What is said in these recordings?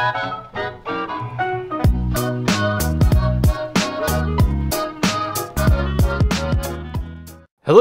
Hello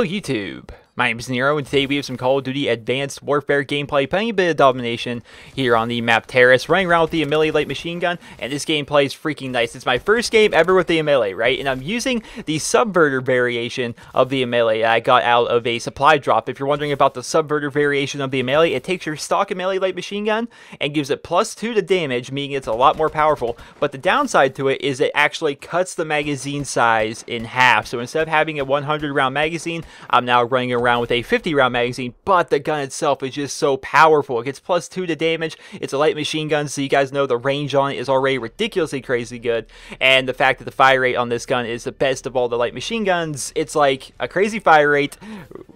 YouTube, my name is Nero, and today we have some Call of Duty Advanced Warfare gameplay, playing a bit of Domination here on the map Terrace, running around with the Ameli light machine gun, and this gameplay is freaking nice. It's my first game ever with the Ameli, right? And I'm using the Subverter variation of the Ameli I got out of a supply drop. If you're wondering about the Subverter variation of the Ameli, it takes your stock Ameli light machine gun and gives it +2 to damage, meaning it's a lot more powerful. But the downside to it is it actually cuts the magazine size in half. So instead of having a 100 round magazine, I'm now running around with a 50 round magazine, but the gun itself is just so powerful. It gets +2 to damage. It's a light machine gun, so you guys know the range on it is already ridiculously crazy good. And the fact that the fire rate on this gun is the best of all the light machine guns, it's like a crazy fire rate,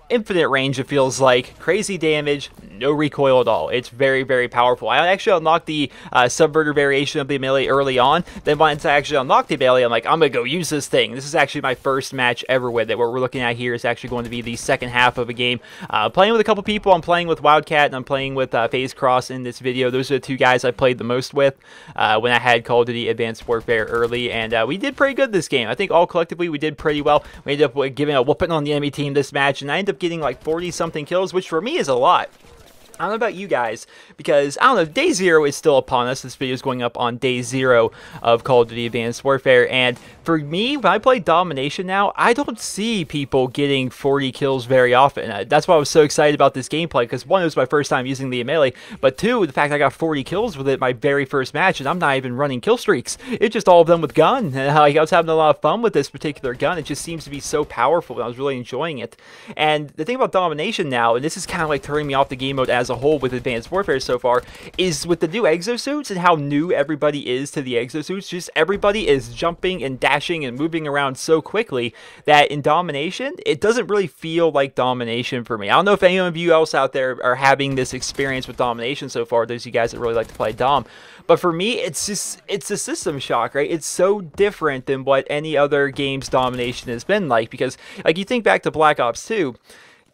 infinite range, it feels like, crazy damage, no recoil at all. It's very, very powerful. I actually unlocked the Subverter variation of the Ameli early on. Then once I actually unlocked the Ameli, I'm like, I'm going to go use this thing. This is actually my first match ever with it. What we're looking at here is actually going to be the second half of a game. Playing with a couple people. I'm playing with Wildcat and I'm playing with FaZe Cross in this video. Those are the two guys I played the most with when I had Call of Duty Advanced Warfare early, and we did pretty good this game. I think all collectively we did pretty well. We ended up giving a whooping on the enemy team this match, and I ended up getting like 40-something kills, which for me is a lot. I don't know about you guys, because, I don't know, Day 0 is still upon us. This video is going up on Day 0 of Call of Duty Advanced Warfare, and for me, when I play Domination now, I don't see people getting 40 kills very often. That's why I was so excited about this gameplay, because one, it was my first time using the Ameli, but two, the fact I got 40 kills with it my very first match, and I'm not even running kill streaks. It's just all of them with gun, and I was having a lot of fun with this particular gun. It just seems to be so powerful, and I was really enjoying it. And the thing about Domination now, and this is kind of like turning me off the game mode as a whole with Advanced Warfare so far, is with the new exosuits and how new everybody is to the exosuits. Just everybody is jumping and dashing and moving around so quickly that in Domination, it doesn't really feel like Domination for me. I don't know if any of you else out there are having this experience with Domination so far, those of you guys that really like to play Dom. But for me, it's a system shock, right? It's so different than what any other game's Domination has been like, because like you think back to Black Ops 2,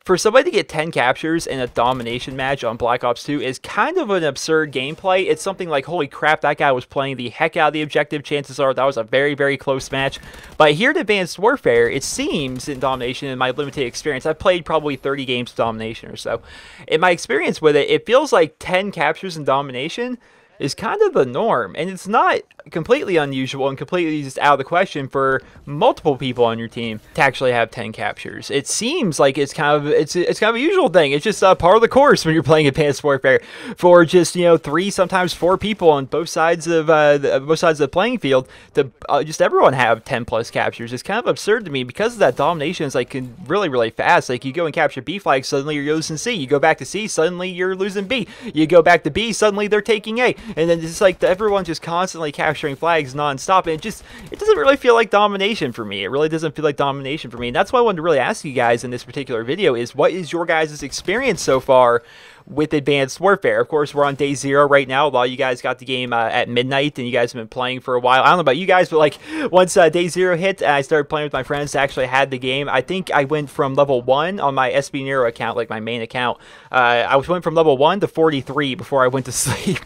for somebody to get 10 captures in a Domination match on Black Ops 2 is kind of an absurd gameplay. It's something like, holy crap, that guy was playing the heck out of the objective. Chances are that was a very, very close match. But here at Advanced Warfare, it seems in Domination, in my limited experience, I've played probably 30 games of Domination or so. In my experience with it, it feels like 10 captures in Domination is kind of the norm, and it's not completely unusual and completely just out of the question for multiple people on your team to actually have 10 captures. It seems like it's kind of a usual thing. It's just part of the course when you're playing Advanced Warfare for just, you know, 3, sometimes 4 people on both sides of the playing field to just everyone have 10+ captures. It's kind of absurd to me because of that. Domination is like really, really fast. Like you go and capture B flag, suddenly you're losing C. You go back to C, suddenly you're losing B. You go back to B, suddenly they're taking A. And then it's like everyone just constantly capturing flags non-stop, and it doesn't really feel like Domination for me. It really doesn't feel like Domination for me. And that's why I wanted to really ask you guys in this particular video is, what is your guys' experience so far with Advanced Warfare? Of course, we're on Day 0 right now. A lot of you guys got the game at midnight, and you guys have been playing for a while. I don't know about you guys, but like once Day 0 hit, and I started playing with my friends to actually had the game. I think I went from level 1 on my SB Nero account, like my main account. I went from level 1 to 43 before I went to sleep.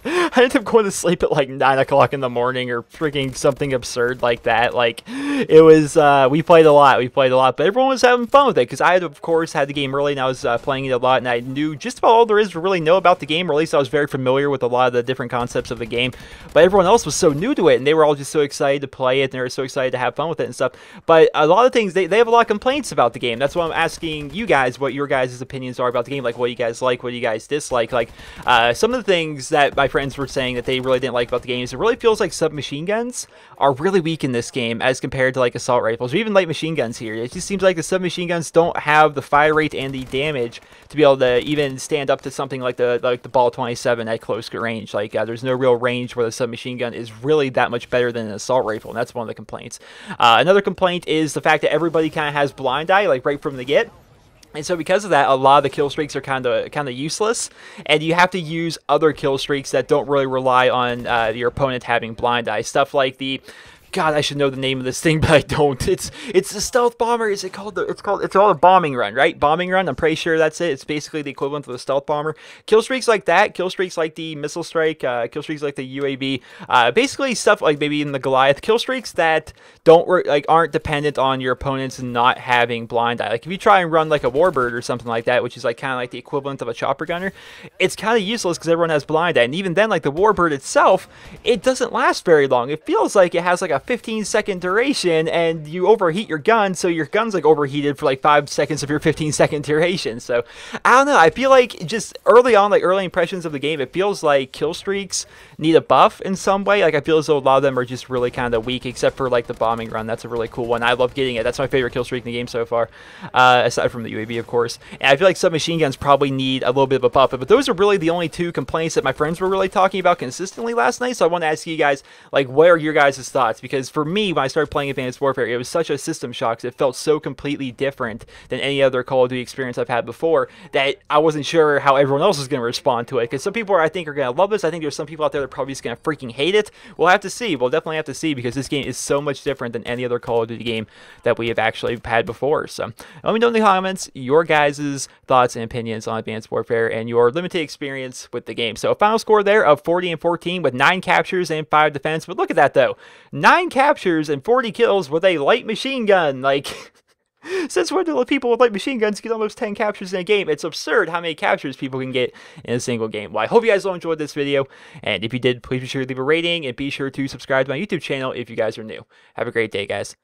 I ended up going to sleep at like 9 o'clock in the morning or freaking something absurd like that. Like, it was, we played a lot, but everyone was having fun with it, because I had, of course, had the game early, and I was playing it a lot, and I knew just about all there is to really know about the game, or at least I was very familiar with a lot of the different concepts of the game, but everyone else was so new to it, and they were all just so excited to play it, and they were so excited to have fun with it and stuff. But a lot of things, they have a lot of complaints about the game. That's why I'm asking you guys what your guys' opinions are about the game, like what you guys like, what you guys dislike. Like, some of the things that my friends were saying that they really didn't like about the game is it really feels like submachine guns are really weak in this game as compared to like assault rifles or even light machine guns here. It just seems like the submachine guns don't have the fire rate and the damage to be able to even stand up to something like the Ball 27 at close range. Like, there's no real range where the submachine gun is really that much better than an assault rifle, and that's one of the complaints. Another complaint is the fact that everybody kind of has blind eye, like right from the get. And so because of that, a lot of the kill streaks are kind of useless, and you have to use other kill streaks that don't really rely on your opponent having blind eye. Stuff like the God, I should know the name of this thing, but I don't. It's the stealth bomber. Is it called it's called a bombing run, right? Bombing run. I'm pretty sure that's it. It's basically the equivalent of the stealth bomber. Kill streaks like that. Kill streaks like the missile strike. Kill streaks like the UAV. Basically stuff like maybe in the Goliath. Kill streaks that don't work, like aren't dependent on your opponents not having blind eye. Like if you try and run like a warbird or something like that, which is like kind of like the equivalent of a chopper gunner, it's kind of useless because everyone has blind eye. And even then, like the warbird itself, it doesn't last very long. It feels like it has like a 15-second duration, and you overheat your gun, so your gun's like overheated for like 5 seconds of your 15-second duration. So I don't know, I feel like just early on, like early impressions of the game, it feels like kill streaks need a buff in some way. Like I feel as though a lot of them are just really kind of weak, except for like the bombing run. That's a really cool one. I love getting it. That's my favorite kill streak in the game so far, aside from the UAV, of course. And I feel like submachine guns probably need a little bit of a buff, but those are really the only two complaints that my friends were really talking about consistently last night. So I want to ask you guys, like, what are your guys' thoughts? Because for me, when I started playing Advanced Warfare, it was such a system shock. It felt so completely different than any other Call of Duty experience I've had before that I wasn't sure how everyone else was going to respond to it. Because some people I think are going to love this. I think there's some people out there that are probably just going to freaking hate it. We'll have to see. We'll definitely have to see, because this game is so much different than any other Call of Duty game that we have actually had before. So let me know in the comments your guys' thoughts and opinions on Advanced Warfare and your limited experience with the game. So a final score there of 40-14 with 9 captures and 5 defense. But look at that though, 9 captures and 40 kills with a light machine gun. Like, since when do people with light machine guns get almost 10 captures in a game? It's absurd how many captures people can get in a single game. Well, I hope you guys all enjoyed this video, and if you did, please be sure to leave a rating and be sure to subscribe to my YouTube channel if you guys are new. Have a great day, guys.